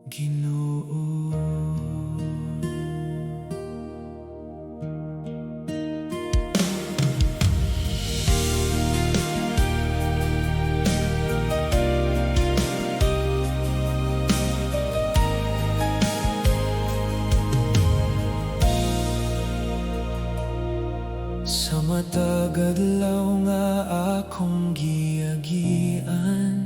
Ginoo. Sa matag adlaw nga akong giagian,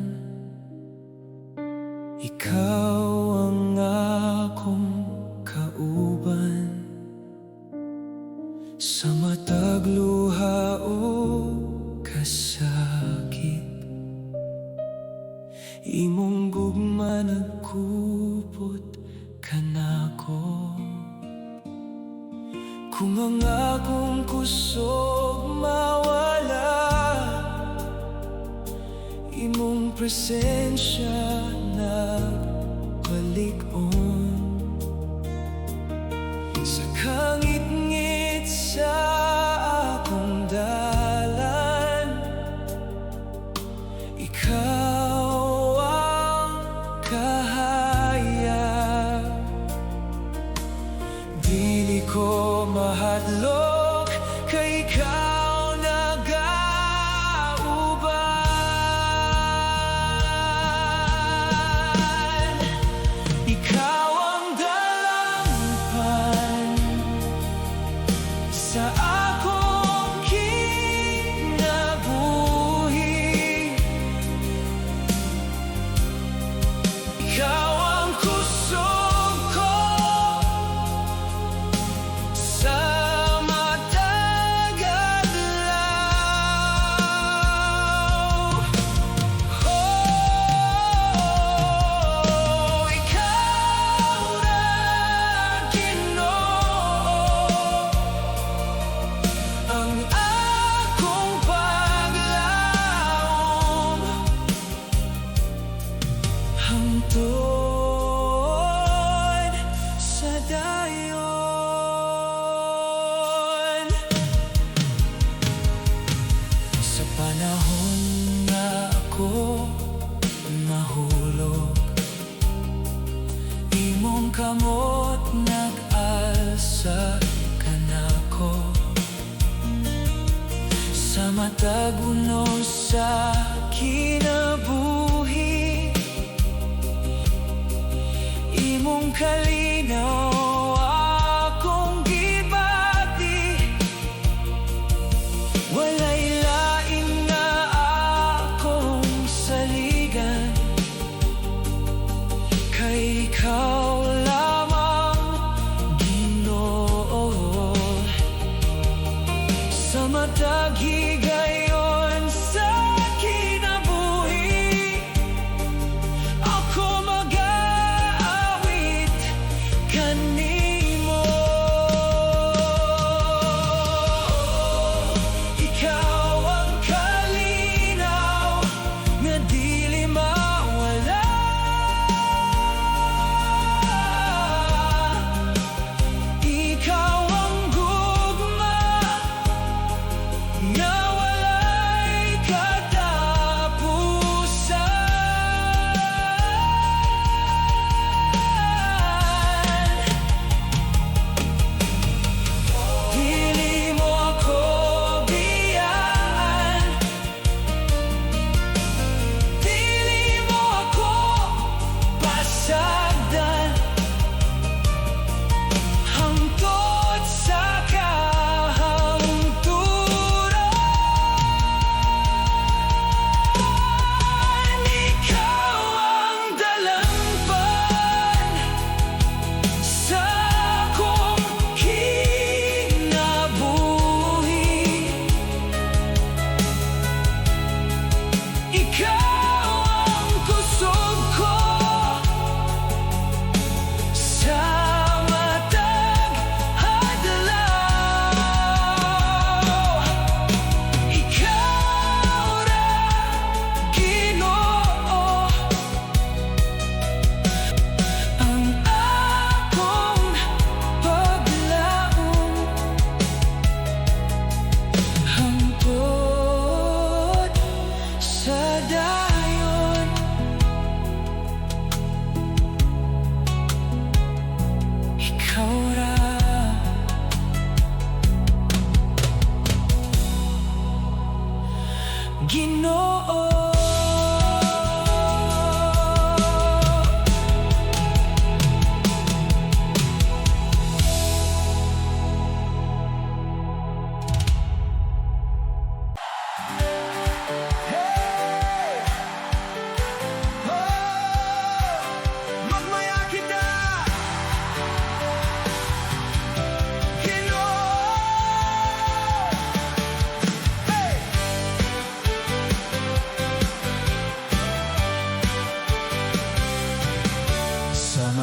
ikaw ang akong kauban. Sa matag luha o kasakit, imong gugma nagkupot kanako. Kung ang akong kusog mawala, imong presensya nagbalik-on. Sa kangit-ngit sa akong dalan, ikaw ang kahayag. Dili ko mahadlok kay ikaw nagauban. Ikaw ang dalampan sa akong kinabuhi. Ikaw ang kusog ko sa matag adlaw. Oh, ikaw na Ginoo, ang akong paglaom hangtod sa dayon. Sa panahon nga ako nahulog, imong kamot nag-alsa kanako. Sa matag unos sa kinabuhi, imong kalinaw akong gibati. Walay lain nga akong saligan, kay ikaw lamang Ginoo. Sa matag higayon sa kinabuhi, ako mag-aawit ka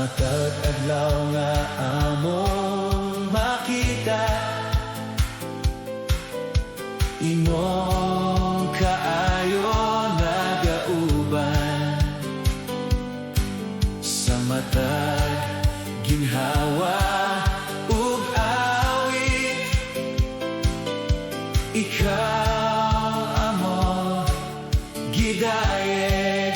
matag adlaw nga among makita, imong kaayo nagauban sa matag ginhawa ug awit. Ikaw amo gidayeg,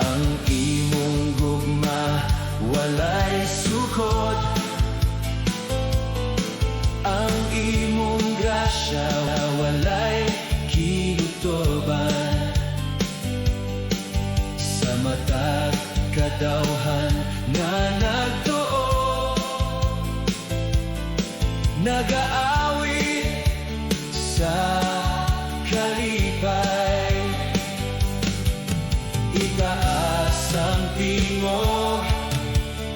ang imong gugma walay sukod, ang imong grasya walay kilutoban. Sa matag kadawhan nga nagtuo, nagaawit sa kalipay. Itaas ang tingog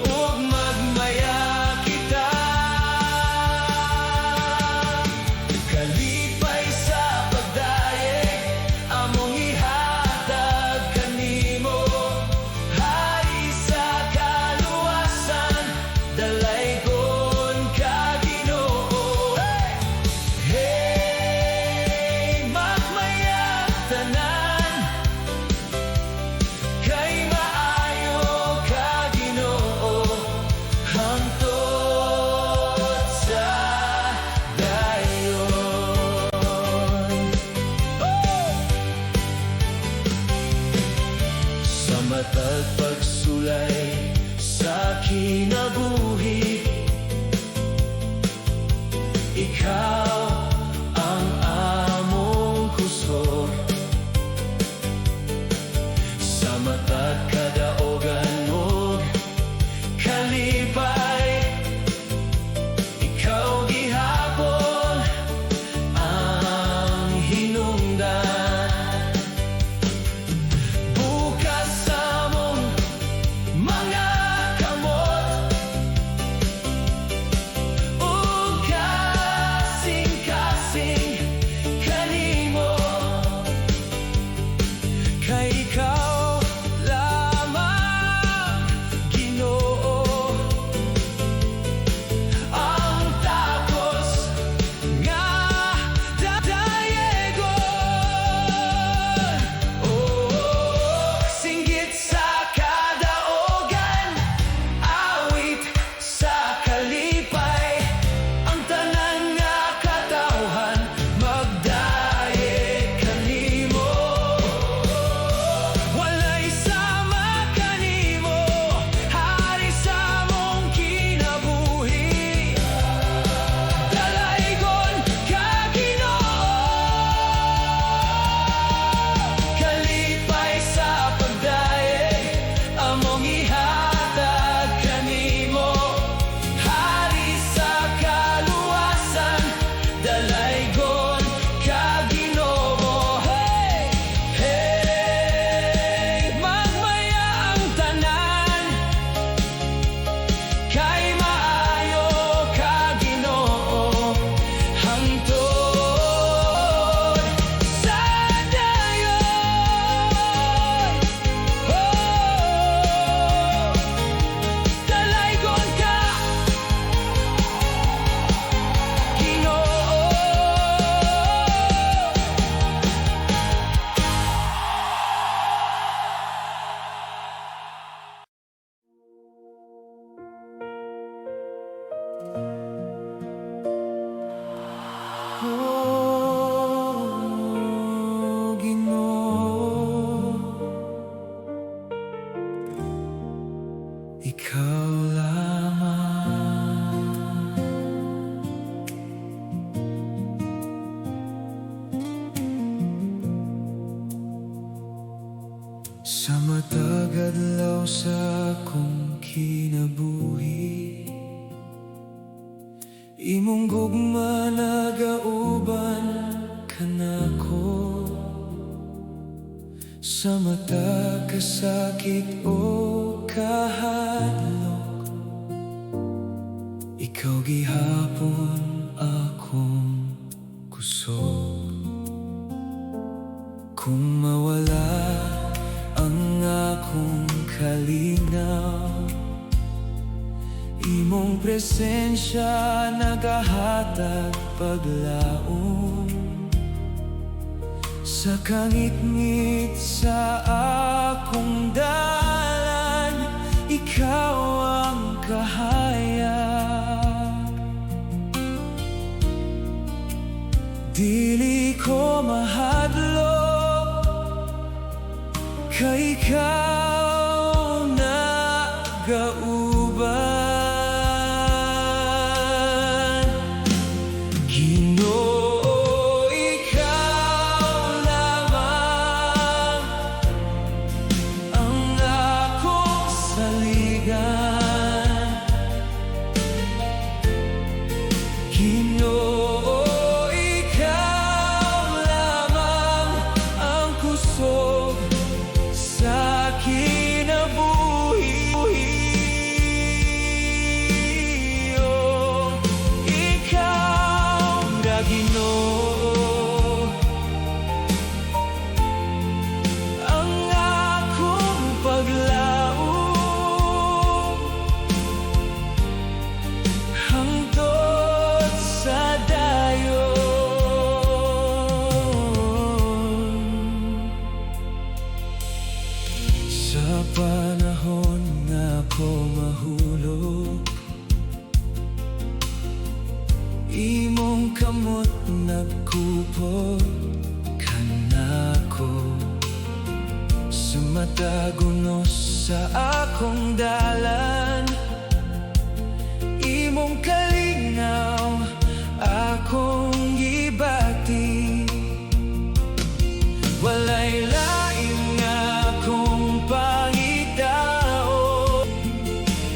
ug magmaya kita, kalipay sa pagdayeg among ihatag kanimo. Hari sa kaluwasan, dalaygon ka Ginoo. Hey, magmaya tanan, kay maayo ka Ginoo, hangtod sa dayon. Sa matag pagsulay sa kinabuhi, ikaw ang among kusog. Sa matag kadaogan ug kalipay, ikaw gihapon ang hinungdan. Bukas sa mong mga kamot ug kasing-kasing kanimo, kay ikaw lamang Ginoo ang takos nga dadayegon. Oh, singgit sa kadaogan, awit sa kalipay, ang tanan nga katawhan magdayeg kanimo. Walay sama kanimo, hari sa mong kinabuhi, dalaygon ka Ginoo. Kalipay sa pagdayeg among ihatag kanimo. Hari sa kaluwasan, dalaygon ka Ginoo. Hey, hey, magmaya ang tanan, kay maayo ka Ginoo, hangtod sa dayon. Oh, dalaygon ka Ginoo. Oh, Ginoo, ikaw lamang. Sa matag adlaw sa akong kinabuhi, imong gugma nagauban kanako. Sa matag kasakit o kahadlok, ikaw gihapon akong kusog. Kung mawala ang akong kalinaw. Imong presensya nagahatag paglaom. Sa kangit-ngit sa akong dalan, ikaw ang kahayag. Dili ko mahadlok, kay ikaw nagauban. Ginoo, ikaw lamang ang akong saligan. Ginoo, ikaw lamang ang kusog sa kinabuhi. Oh, ikaw na Ginoo ang akong paglaom hangtod sa dayon. Sa panahon na ako mahulog, imong kamot nagkupot kanako. Sumatag unos sa akong dalan, imong kalinaw akong gibati. Walay lain nga akong pangitao,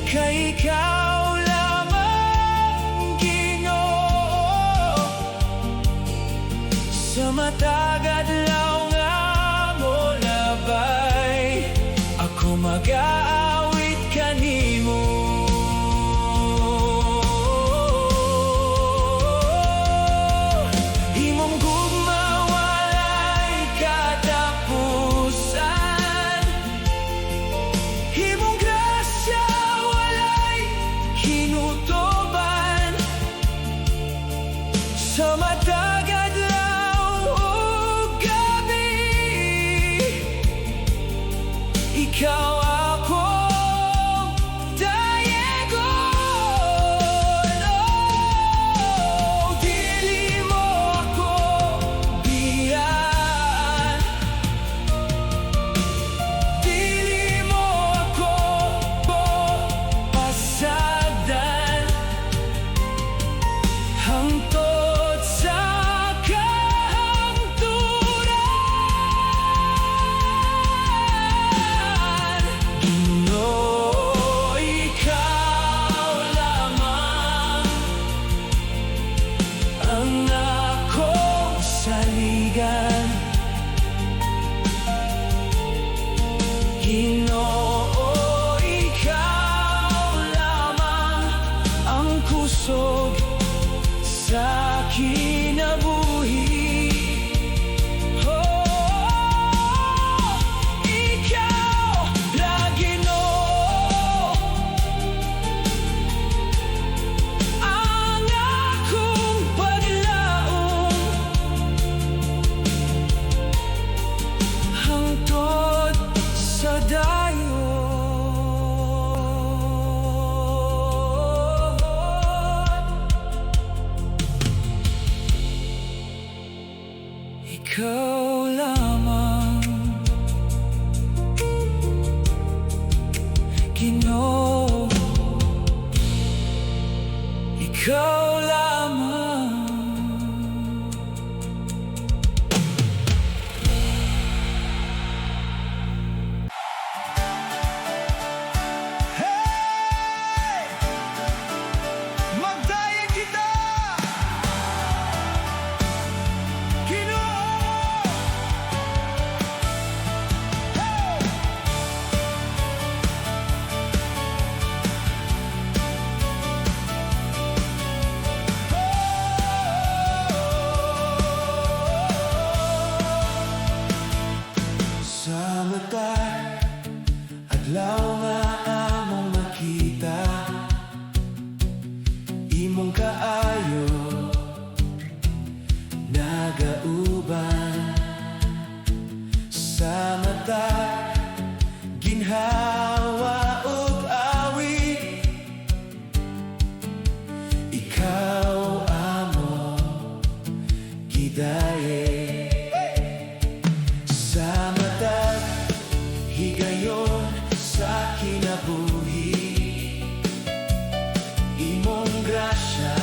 kay ikaw lamang Ginoo. Sa matag adlaw nga mo labay, ako mag-aawit kanimo. Imong gugma walay katapusan, imong grasya walay hinutoban. Sa matag adlaw ug gabi, ikaw akong dayegon. Oh, dili mo ako biyaan, dili mo ako pasagdan hangtod sa kahangturan. Ginoo, ikaw lamang ang akong saligan. Ginoo, ikaw lamang ang kusog sa kinabuhi. Oh, ikaw na Ginoo ang akong paglaom hangtod sa dayon. Ikaw lamang Ginoo, ikaw lamang. Hey! Magdayin kita! Ginoo! Hey! Adlaw nga among makita, imong kaayo nagauban sa mata, ginhawa ug awit. Ikaw amo gidaye sa mata, higayon sa kinabuhi. Imong grasya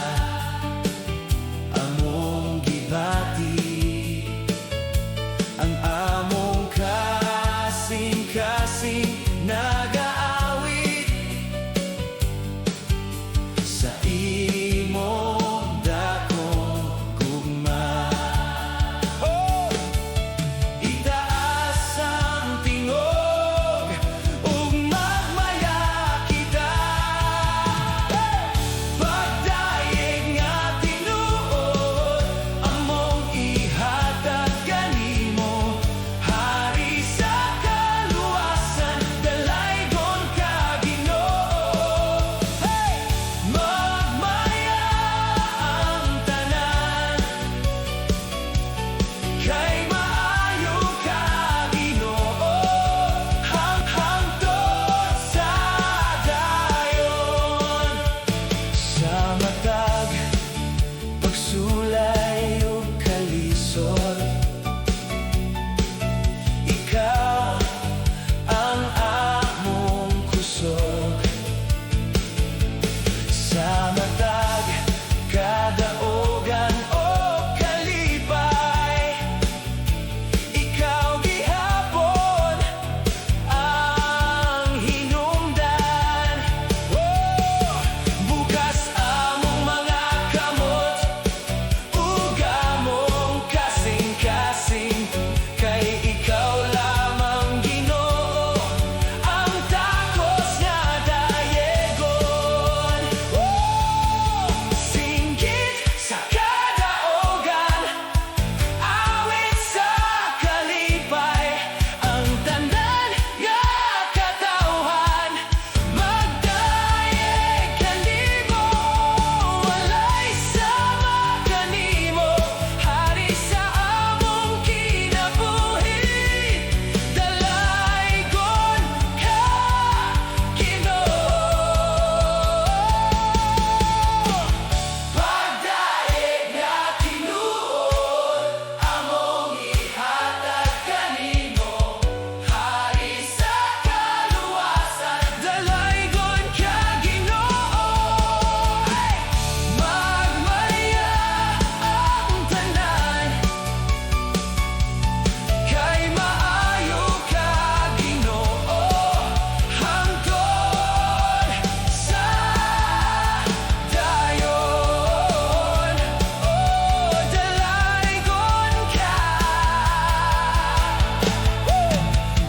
among gibati, ang among kasing-kasing nagaawit sa imong dakong gugma. Itaas ang tingog ug magmaya kita, pagdayeg nga tinuod among ihatag kanimo. Hari sa kaluwasan, dalaygon ka Ginoo. Magmaya ang tanan, kay maayo ka Ginoo. Hangtod sa dayon, sa matag pagsulay ug kalisod, ikaw ang among kusog. Sa matag kadaogan o kalipay, ikaw gihapon ang hinungdan. Bukas among mga kamot ug among kasing-kasing, kay ikaw lamang Ginoo ang takos nga dayegon. Singgit sa kadaogan, awit sa kalipay, ang tanan nga katawhan magdayeg kanimo. Walay sama kanimo, hari sa among kinabuhi. Dalaygon ka Ginoo. Pagdaig nga tinuod among ihatag kanimo. Hari sa kaluwasan, dalaygon ka Ginoo. Magmaya ang tanan, kay maayo ka Ginoo. Hangtod sa dayon, dalaygon ka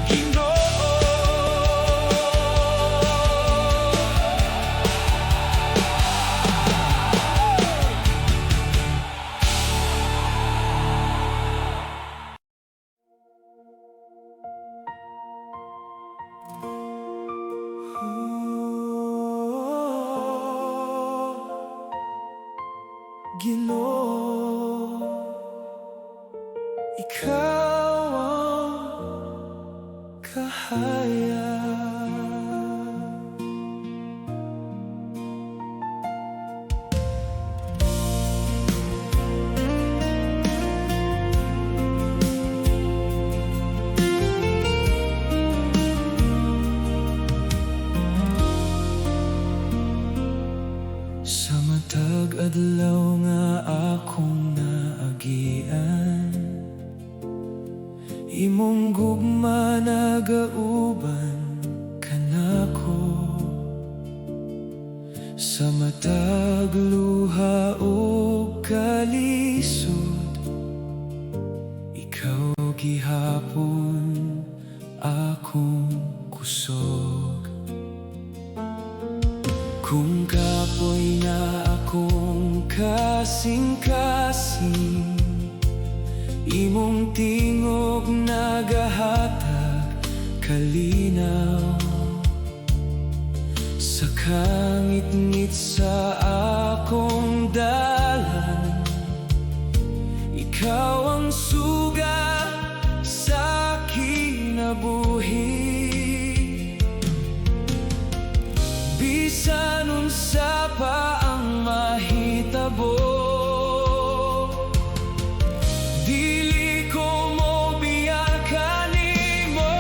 Ginoo. Ginoo, ikaw ang kahayag. Sa matag adlaw nga akong naagian, imong gugma nagauban kanako. Sa matag luha ug kalisod, ikaw gihapon akong kusog. Kung kapoy na akong kasing-kasing, imong tingog nagahatag kalinaw. Nakangit-ngit sa akong dalan, ikaw ang suga sa kinabuhi. Bisan unsa pa ang mahitabo, dili ko mo biyakan nimo.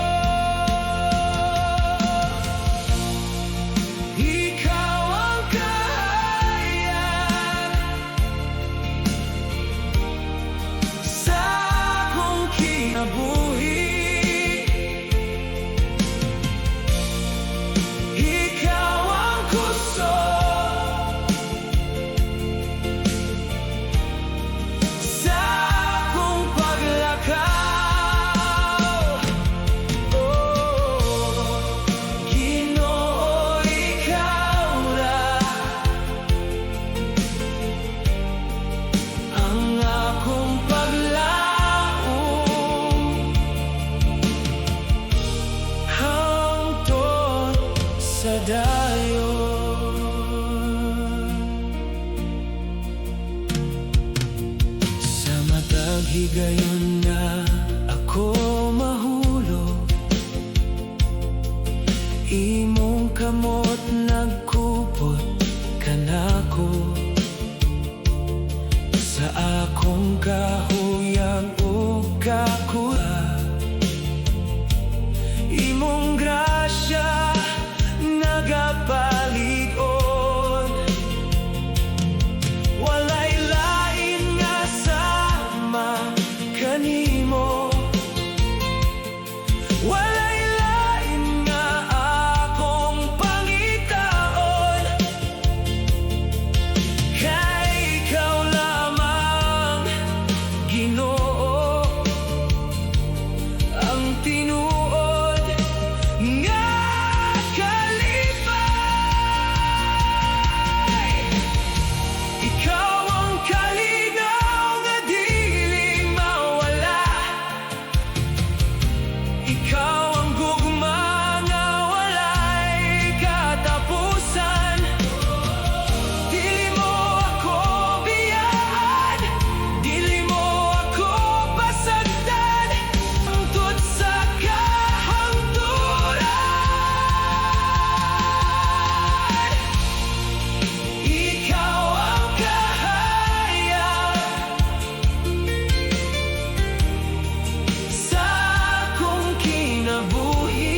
Ikaw ang kahayag sa akong kinabuhi. Ikaw ang kusog sa akong paglakaw. Oh, Ginoo, ikaw ra ang akong paglaom hangtod sa dayon. Sa matag higayon na ako mahulog, imong kamot nagkupot kanako. Sa akong kahuyang ug kakula, imong grasya nagapalig-on. Walay lain nga sama kanimo, walay lain nga akong pangitaon. Kay ikaw lamang, Ginoo, ang tinuod nga kalipay. Ikaw ang kalinaw nga dili mawala, ikaw ang gugma nga walay katapusan. Dili mo ako biyaan, dili mo ako pasagdan hangtod sa kahangturan. Ikaw ang kahayag sa akong kinabuhi.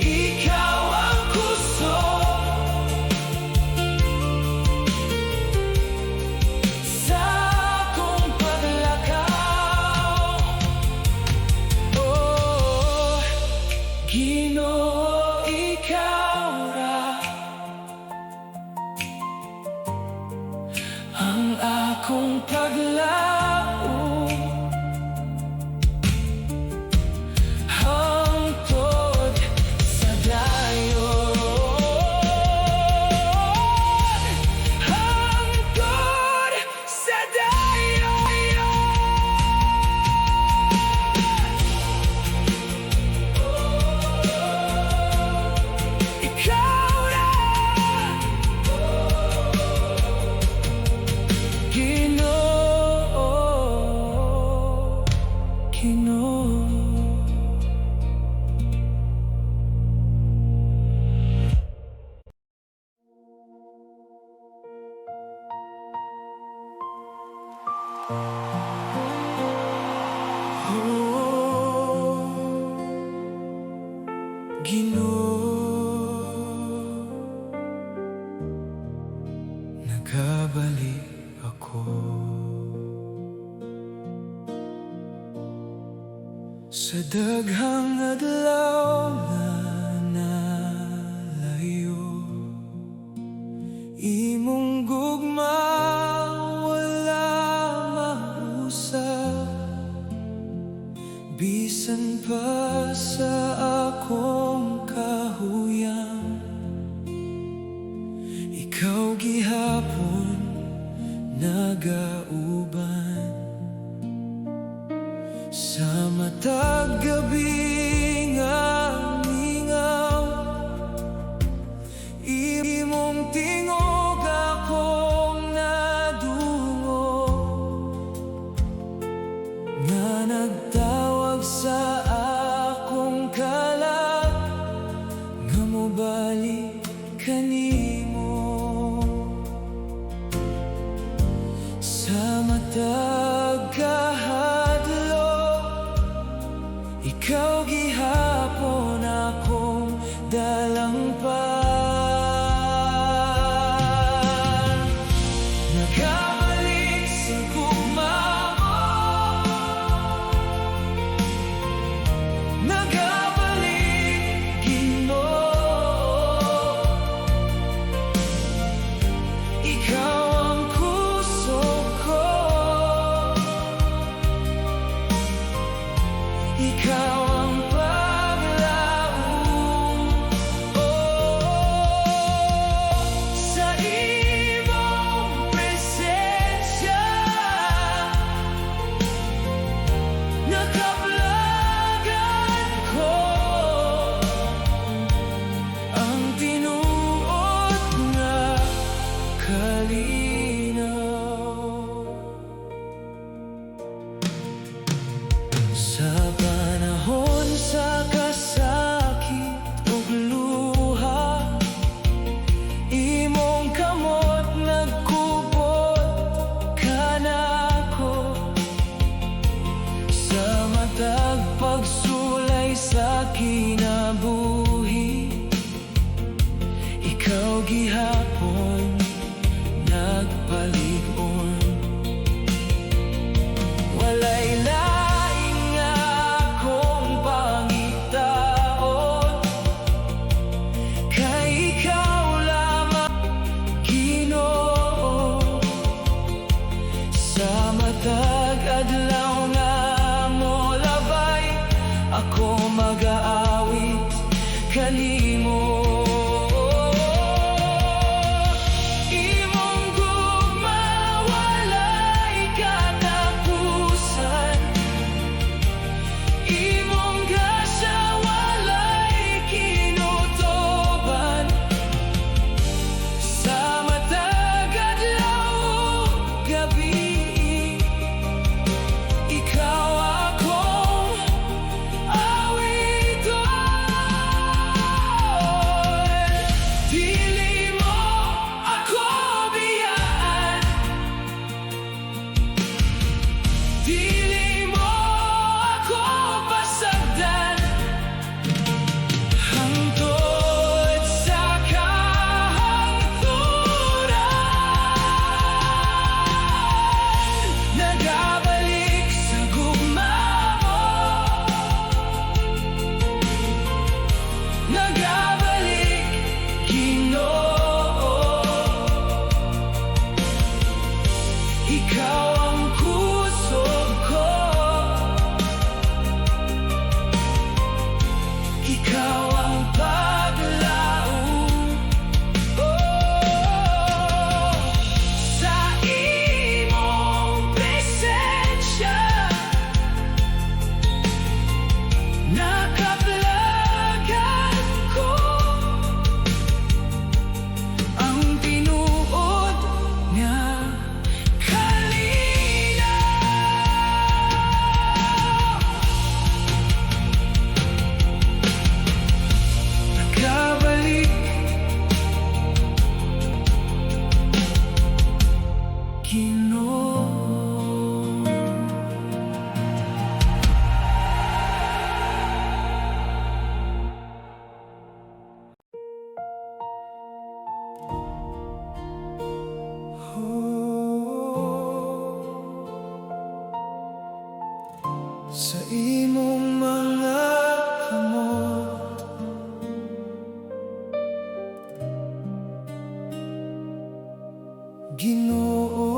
Ikaw ang kusog sa akong paglakaw. Oh, Ginoo, ikaw ra ang akong paglaom hangtod sa dayon. Hangtod sa dayon. Ikaw ra, Ginoo, Ginoo. Oh, Ginoo, nagabalik ako sa daghang adlaw na nalayo. Imong gugma wala mausap, bisan pa sa akong kahuyang. Ikaw gihapon nagauban sa matag gabi nga Ikaw gihapon akong dalang pa. Nagabalik sa gugma mo, nagabalik Ginoo. Ikaw ang puso ko, ikaw ang paglaom. Sa imong presensya, nakablagan ko ang tinuod nga kalinaw. Sa panahon sa kasakit ug luha, imong kamot nagkubot kanako. Sa matag pagsulay sa kinabuhi, ikaw gihapon nagpalig-on. Walay laing nga akong pangitaon, kay ikaw lamang Ginoo. Sa matag adlaw nga mo labay, ako mag-aawit kanimo. Imong gugma walay katapusan, imong grasya walay kinutuban. Sa matag adlaw ug gabi, ikaw akong awiton. Dili mo ako biyaan, dili mo ako pasagdan. Hangtod sa kahangturan, nagabalik sa gugma mo, nagabalik Ginoo. Ikaw ang kusog ko, ikaw ang paglaom. Sa imong presensya, nakablagan ko ang tinuod nga kalinaw. Nagabalik Ginoo. Sa imong mga kamot, Ginoo.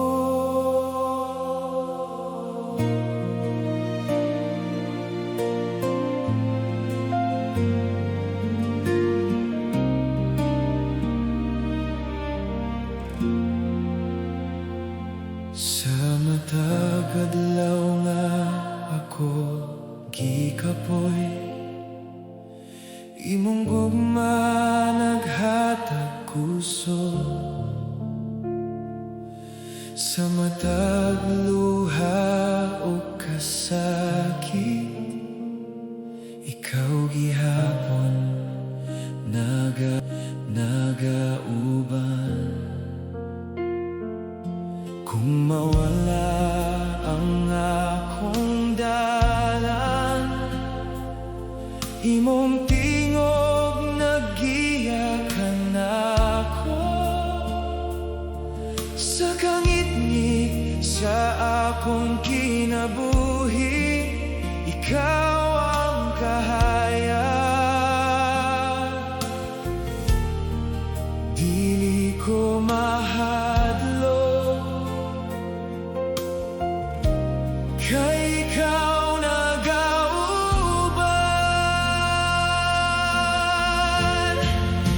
Sa matag adlaw nga ako gikapoy, imong gugma naghatag kusog. Sa matag luha o kasakit, ikaw gihapon nagauban. Kung mawala ang akong dalan, imong tingog nagiyakan ako sa kangit-ngit sa akong kinabuhi. Ikaw ang kahayag, dili ko mahadlok, kay ikaw nagauban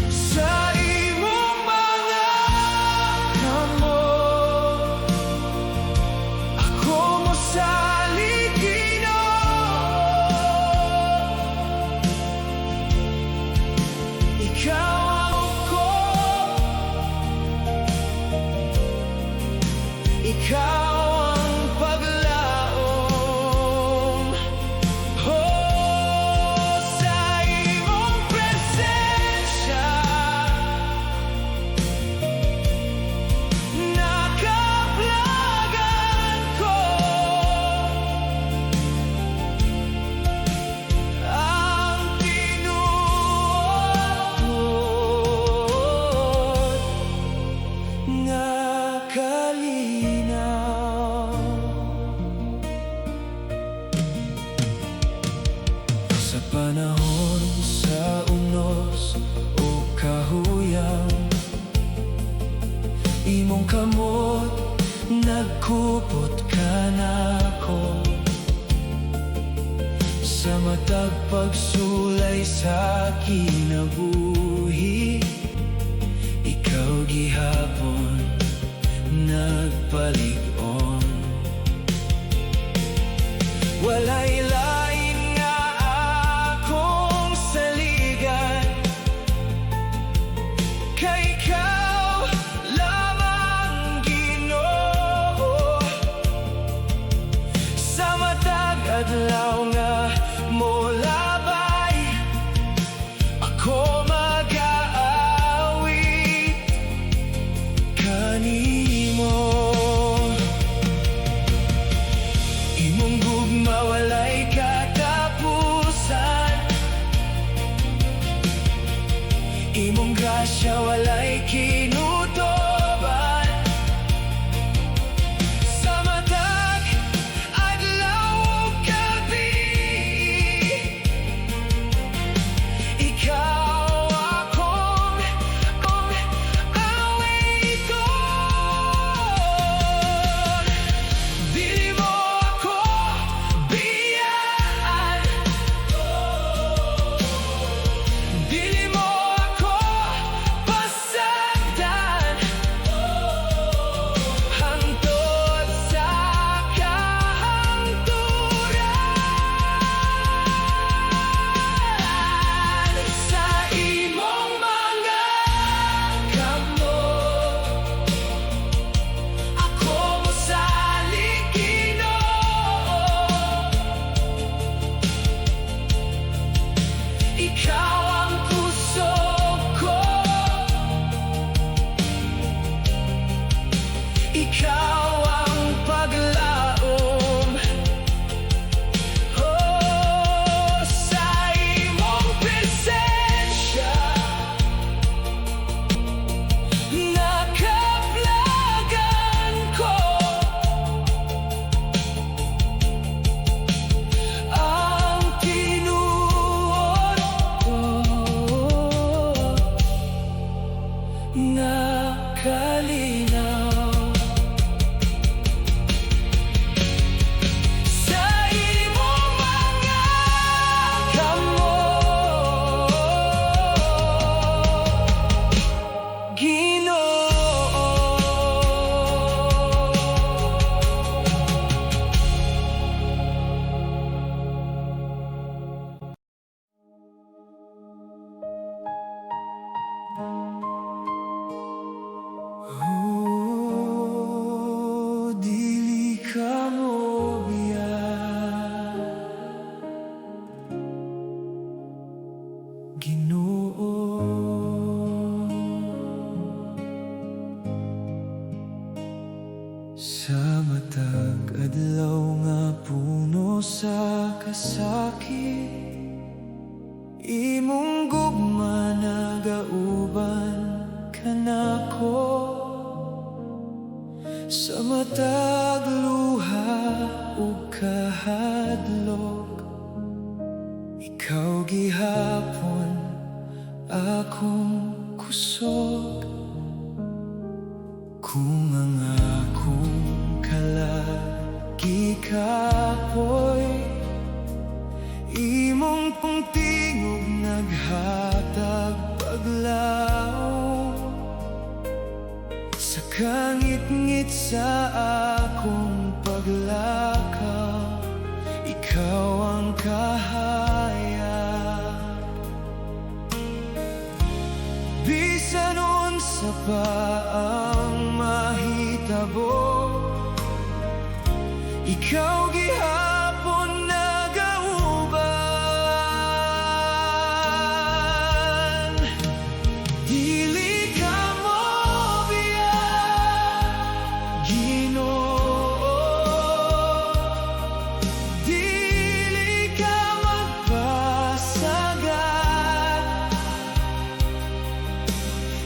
sa imong mga kamot. Ako mosalig, ikaw ang ko, ikaw ang paglaom. Oh, sa imong presensya nakaplagan ko, ang tinuod nga kalinaw. Sa panahon sa unos o kahuyang, imong kamot nagkupot ka nako. Sa matag pagsulay sa kinabuhi, ikaw gihapon nagpalig-on. Walay lain nga akong saligan, kay ikaw lamang Ginoo. Sa matag adlaw nga molabay, ako mag-aawit kanimo. Imong gugma walay katapusan, imong grasya walay kinutoban. Sa matag adlaw ug gabi, ikaw akong awiton. Dili mo ako biyaan, dili mo ako pasagdan, hangtod sa kahangturan. Sa imong mga kamot, ako mosalig, Ginoo. Ikaw ang puso ko, ikaw ang paglaom. Oh, sa imong presensya nakaplagan ko, ang tinuod ko nga kalinaw. Sa imong mga kamot, Ginoo. Oh, dili ka mo biyan, Ginoo. Sa matag adlaw nga puno sa kasakit, imong gugma nagauban kanako sa matag luha ug kahadlok. Ikaw gihapon akong kusog, kung ang akong kalagi kapoy imong pungtingog naghatag paglaom sa kangit-ngit sa akong paglakaw. Ikaw ang kahayag, bisan unsa pa ang mahitabo. Ikaw gihapon nagauban, dili ka mo biyag, Ginoo. Dili ka magpasagad,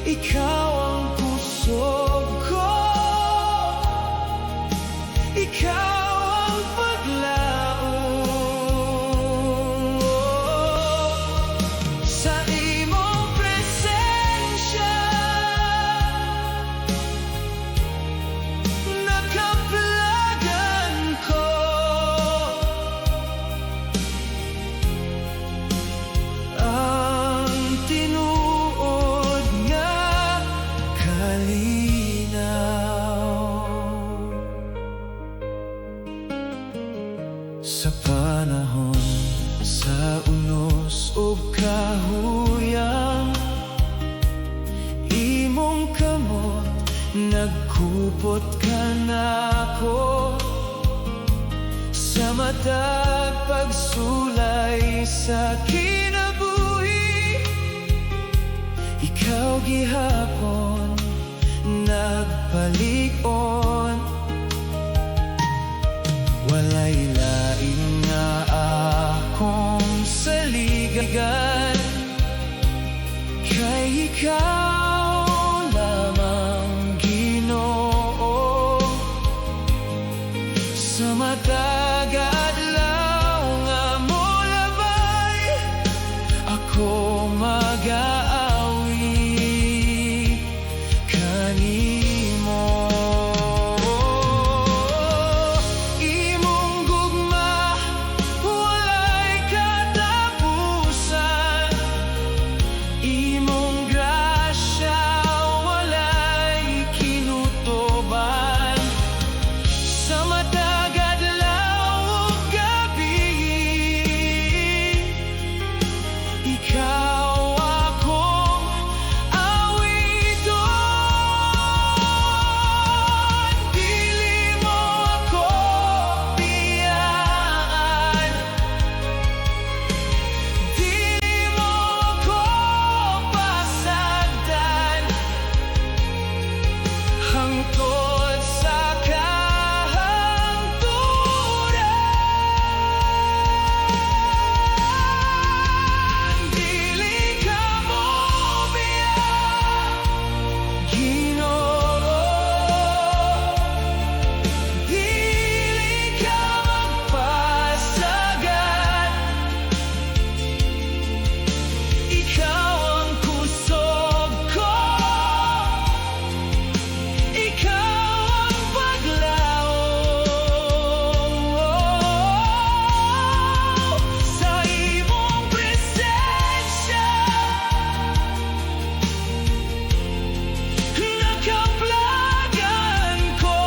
ikaw ang pusod ko, ikaw ang paglaom. Sa imong presensya nakaplagan ko, ang tinuod nga kalinaw. Sa panahon sa unos ug kahuyang, imong kamot nagkupot ka nako sa matag pagsulay sa kinabuhi. Ikaw gihapon nagpalig-on, walay lain nga akong saligan, kay ikaw lamang, Ginoo. Sa matag adlaw nga molabay, ako mag-aawi kanimo. Imong gugma walay katapusan, imong grasya walay kinutuban. Sa matag adlaw ug gabi, ikaw akong awiton. Dili mo ako biyaan, dili mo ako pasagdan, hangtod sa kahangturan. Dili ka mo biyag, Ginoo. Dili ka magpasagad, ikaw ang kusog ko, ikaw ang paglaom. Sa imong presensya nakaplagan ko,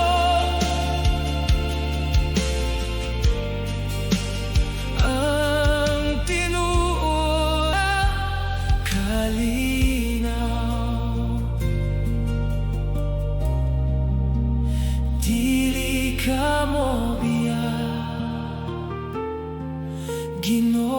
ang tinuod nga kalinaw. Dili ka mo biyag, Ginoo.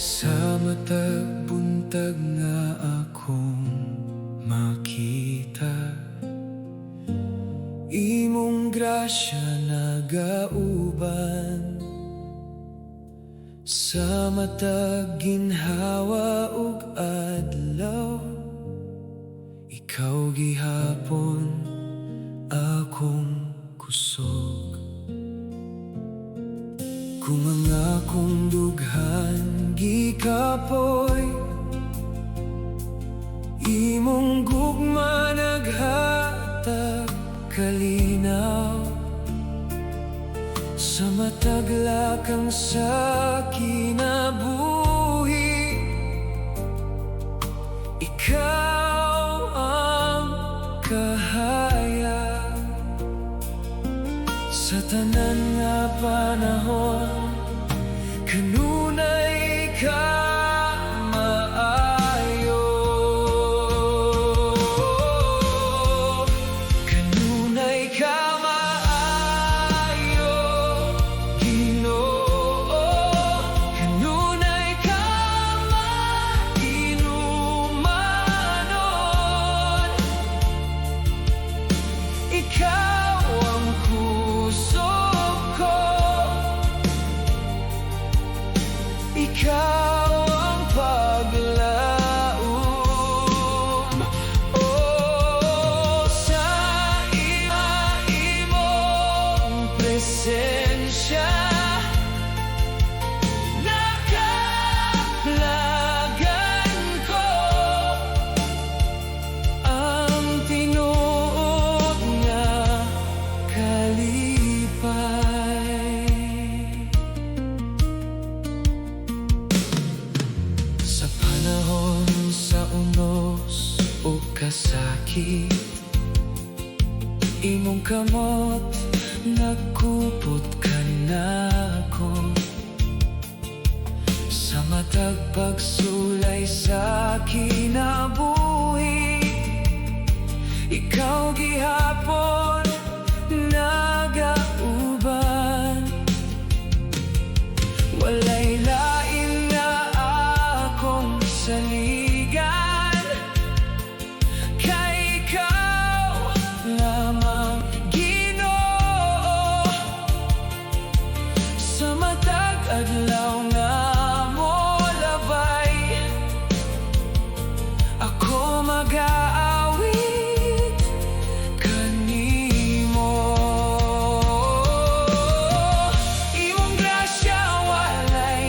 Sa matag buntag nga akong makita, imong grasya nagauban. Sa matag ginhawa ug adlaw, ikaw gihapon akong kusog. Kung ang akong dughan gikapoy, imong gugma naghatag kalinaw. Sa matagla kang sa kinabuhi, ikaw ang kahaya. Sa tanan nga panahon, kanunay ka maayo. Kanunay ka maayo, Ginoo. Kanunay ka mainumanon. Ikaw ang kusog ko, ikaw ang paglaom. Oh, sa imong presensya, nakaplagan ko ang tinuod nga kalipay. Sa panahon sa unos o kasakit, imong kamot nagkupot ka nako. Sa matag pagsulay sa kinabuhi, ikaw gihapon nagauban. Walay lain na akong saligan, kay ikaw lamang, Ginoo. Sa matag adlaw nga mo labay, ako mag-aawit kanimo. Imong grasya walay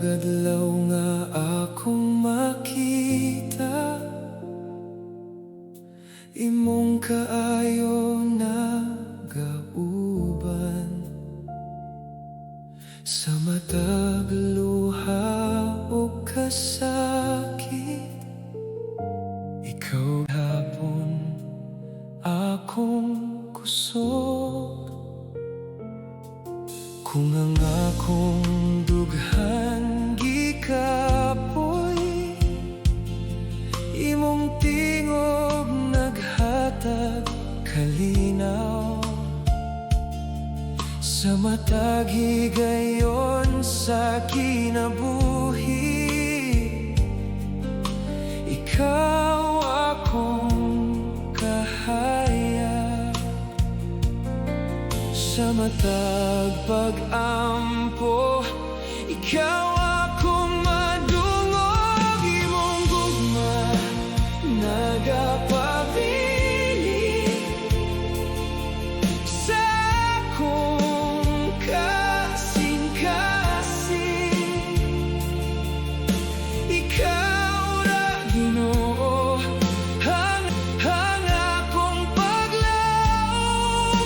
adlaw nga akong makita, imong kaayo nagauban. Sa matag luha o kasakit, ikaw hapon akong kusog. Kung ang akong dughan gikapoy, imong tingog naghatag kalinaw. Sa matag higayon sa kinabuhi, ikaw akong kahayag. Sa matag pag-ampo, ikaw akong madungog. Imong gugma nagapabili sa akong kasing-kasing. Ikaw ra Ginoo ang akong paglaom.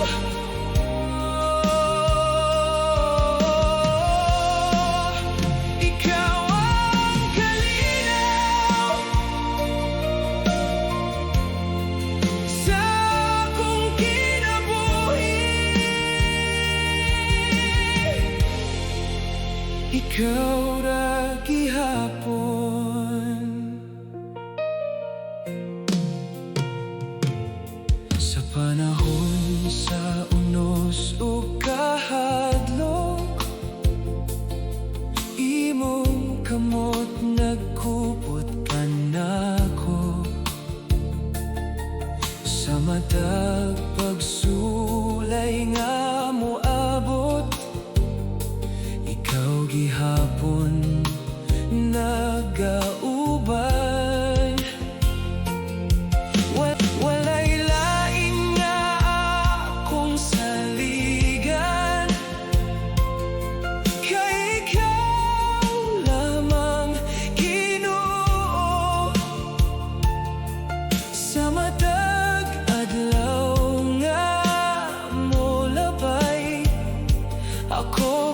Ikaw ang kalinaw sa akong kinabuhi. Ikaw ra gihapon. Sa panahon sa unos ug kahadlok, imong kamot nagkupot ka nako. Sa matag pagsulay nga moabot, ikaw gihapon nagauban. Walay lain nga akong saligan, kay ikaw lamang Ginoo. Sa matag adlaw nga molabay, ako